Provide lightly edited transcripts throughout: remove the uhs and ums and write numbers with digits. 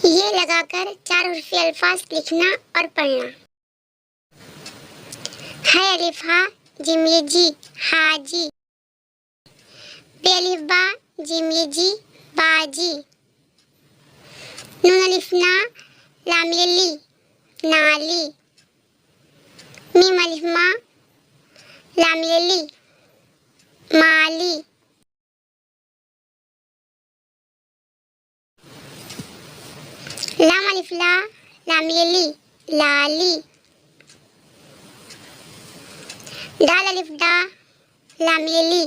ये लगाकर 4 हर्फी अल्फाज लिखना और पढ़ना। है अलिफ हा जिम ये जी हाजी। बे अलिफ बा जिम ये जी बाजी। नून अलिफ ना लाम ये ली नाली। मीम अलिफ मा लाम ये ली माली। लाम अलिफ ला लाम ये ली लाली। दाल अलिफ डा लाम ये ली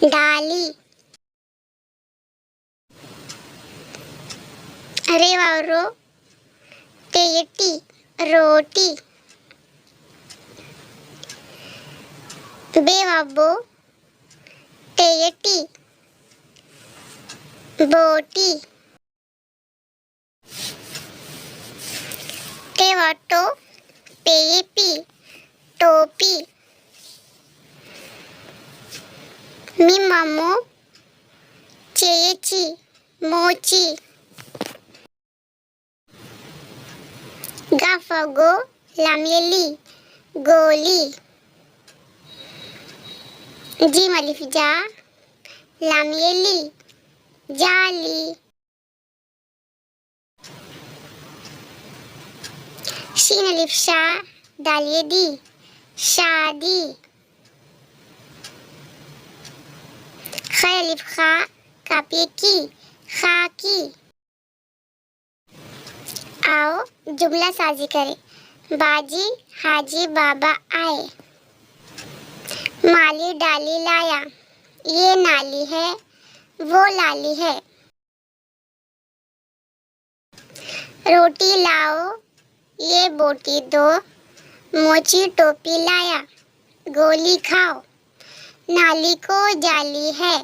डाली। रे वाव रो ते ये टी रोटी। बे वाव बो ते ये टी बोटी। ते वाव टो पे ये पी टोपी। मीम वाव मो चे ये ची मोची। गाफ वाव गो लाम ये ली गोली। जीम अलिफ जा लाम ये ली जाली। शीन अलिफ शा दाल ये दी शादी। ख अलिफ खा काफ ये की खाकी। आओ जुमला साजी करें। बाजी हाजी बाबा आए। माली डाली लाया। ये नाली है वो लाली है। रोटी लाओ ये बोटी दो। मोची टोपी लाया गोली खाओ। नाली को जाली है।